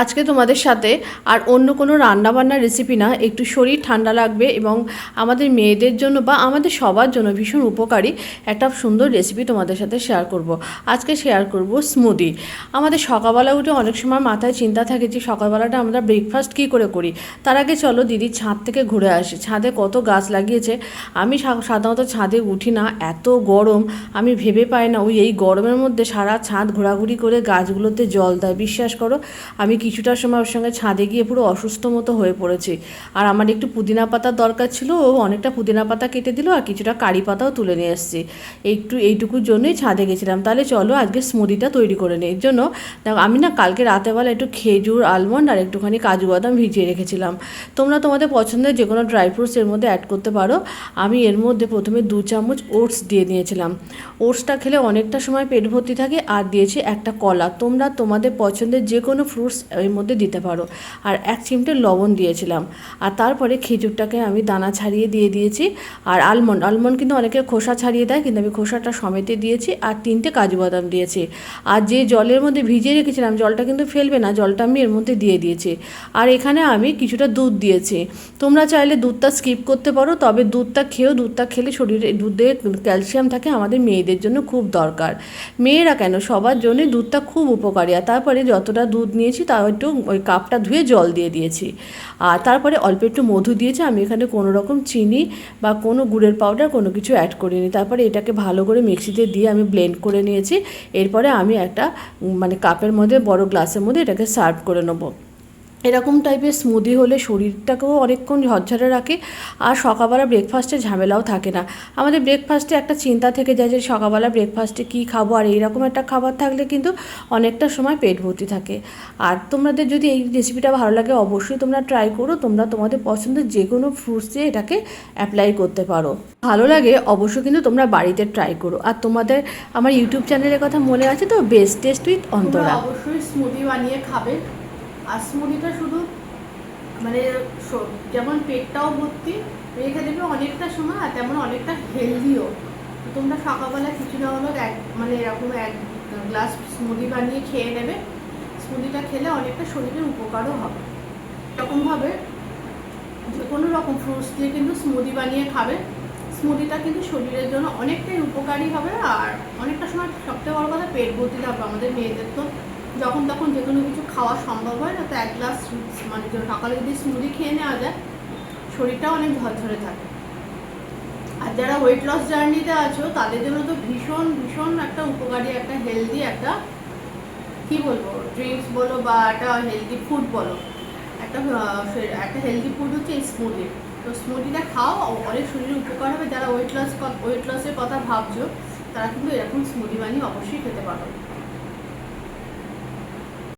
আজকে তোমাদের সাথে আর অন্য কোনো রান্নাবান্নার রেসিপি না, একটু শরীর ঠান্ডা লাগবে এবং আমাদের মেয়েদের জন্য বা আমাদের সবার জন্য ভীষণ উপকারী একটা সুন্দর রেসিপি তোমাদের সাথে শেয়ার করব। আজকে শেয়ার করব স্মুদি। আমাদের সকালবেলা উঠে অনেক সময় মাথায় চিন্তা থাকে যে সকালবেলাটা আমরা ব্রেকফাস্ট কী করে করি। তার আগে চলো দিদি ছাদ থেকে ঘুরে আসি। ছাদে কত গাছ লাগিয়েছে। আমি সাধারণত ছাদে উঠি না, এত গরম আমি ভেবে পাই না। এই গরমের মধ্যে সারা ছাদ ঘোরাঘুরি করে গাছগুলোতে জল দেয়। বিশ্বাস করো আমি কিছুটা সময় ওর সঙ্গে ছাদে গিয়ে পুরো অসুস্থ মতো হয়ে পড়েছি। আর আমার একটু পুদিনা পাতার দরকার ছিল, ও অনেকটা পুদিনা পাতা কেটে দিল আর কিছুটা কারি পাতাও তুলে নিয়ে এসেছি। এইটুকুর জন্যই ছাদে গেছিলাম। তাহলে চলো আজকে স্মুদিটা তৈরি করে নিই। এর জন্য দেখো আমি না কালকে রাতেবেলা একটু খেজুর, আলমন্ড আর একটুখানি কাজু বাদাম ভিজিয়ে রেখেছিলাম। তোমরা তোমাদের পছন্দের যে কোনো ড্রাই ফ্রুটস এর মধ্যে অ্যাড করতে পারো। আমি এর মধ্যে প্রথমে 2 চামচ ওটস দিয়ে নিয়েছিলাম। ওটসটা খেলে অনেকটা সময় পেট ভর্তি থাকে। আর দিয়েছি একটা কলা। তোমরা তোমাদের পছন্দের যে কোনো ফ্রুটস এর মধ্যে দিতে পারো। আর 1 চিমটে লবণ দিয়েছিলাম। আর তারপরে খেজুরটাকে আমি দানা ছাড়িয়ে দিয়ে দিয়েছি। আর আলমন্ড কিন্তু অনেকে খোসা ছাড়িয়ে দেয়, কিন্তু আমি খোসাটা সমেতে দিয়েছি। আর 3টে কাজু বাদাম দিয়েছি। আর যে জলের মধ্যে ভিজিয়ে রেখেছিলাম, জলটা কিন্তু ফেলবে না, জলটা আমি এর মধ্যে দিয়ে দিয়েছি। আর এখানে আমি কিছুটা দুধ দিয়েছি। তোমরা চাইলে দুধটা স্কিপ করতে পারো, তবে দুধটা খেলে শরীরে দুধে ক্যালসিয়াম থাকে, আমাদের মেয়েদের জন্য খুব দরকার। মেয়েরা কেন, সবার জন্যই দুধটা খুব উপকারী। আর তারপরে যতটা দুধ নিয়েছি তাও একটু ওই কাপটা ধুয়ে জল দিয়ে দিয়েছি। আর তারপরে অল্প একটু মধু দিয়েছি। আমি এখানে কোনো রকম চিনি বা কোনো গুড়ের পাউডার কোনো কিছু অ্যাড করিনি। তারপরে এটাকে ভালো করে মিক্সিতে দিয়ে আমি ব্লেন্ড করে নিয়েছি। এরপরে আমি একটা কাপের মধ্যে, বড় গ্লাসের মধ্যে এটাকে সার্ভ করে নেবো। এরকম টাইপের স্মুদি হলে শরীরটাকেও অনেকক্ষণ ঝরঝরে রাখে। আর সকালবেলা ব্রেকফাস্টে ঝামেলাও থাকে না। আমাদের ব্রেকফাস্টে একটা চিন্তা থেকে যায় যে সকালবেলা ব্রেকফাস্টে কী খাবো, আর এইরকম একটা খাবার থাকলে কিন্তু অনেকটা সময় পেট ভর্তি থাকে। আর তোমাদের যদি এই রেসিপিটা ভালো লাগে অবশ্যই তোমরা ট্রাই করো। তোমরা তোমাদের পছন্দের যে কোনো ফ্রুটস দিয়ে এটাকে অ্যাপ্লাই করতে পারো। ভালো লাগে অবশ্যই কিন্তু তোমরা বাড়িতে ট্রাই করো। আর তোমাদের আমার ইউটিউব চ্যানেলের কথা মনে আছে তো, বেস্ট টেস্ট উইথ অন্তরা। অবশ্যই স্মুদি বানিয়ে খাবে। আর স্মুদিটা শুধু যেমন পেটটাও ভর্তি রেখে দেবে অনেকটা সময়, আর তেমন অনেকটা হেলদিও। তোমরা সকালবেলা কিছু না হলো এরকম 1 গ্লাস স্মুদি বানিয়ে খেয়ে নেবে। স্মুদিটা খেলে অনেকটা শরীরের উপকারও হবে। এরকমভাবে যে কোনো রকম ফ্রুটস দিয়ে কিন্তু স্মুদি বানিয়ে খাবে। স্মুদিটা কিন্তু শরীরের জন্য অনেকটাই উপকারী হবে। আর অনেকটা সময় সবথেকে বড় কথা পেট ভর্তি থাকবে। আমাদের মেয়েদের তো যখন তখন যে কোনো কিছু খাওয়া সম্ভব হয় না, তো 1 গ্লাস সকালে যদি স্মুদি খেয়ে নেওয়া যায়, শরীরটাও অনেক ঝরঝরে থাকে। আর যারা ওয়েট লস জার্নিতে আছো তাদের জন্য তো ভীষণ ভীষণ একটা উপকারী, একটা হেলদি, একটা কী বলবো, ড্রিঙ্কস বলো বা একটা হেলদি ফুড বলো, একটা হেলদি ফুড হচ্ছে এই স্মুদি। তো স্মুদিটা খাও, অনেক শরীরে উপকার হবে। যারা ওয়েট লসের কথা ভাবছো তারা কিন্তু এরকম স্মুদি বানিয়ে অবশ্যই খেতে পারো।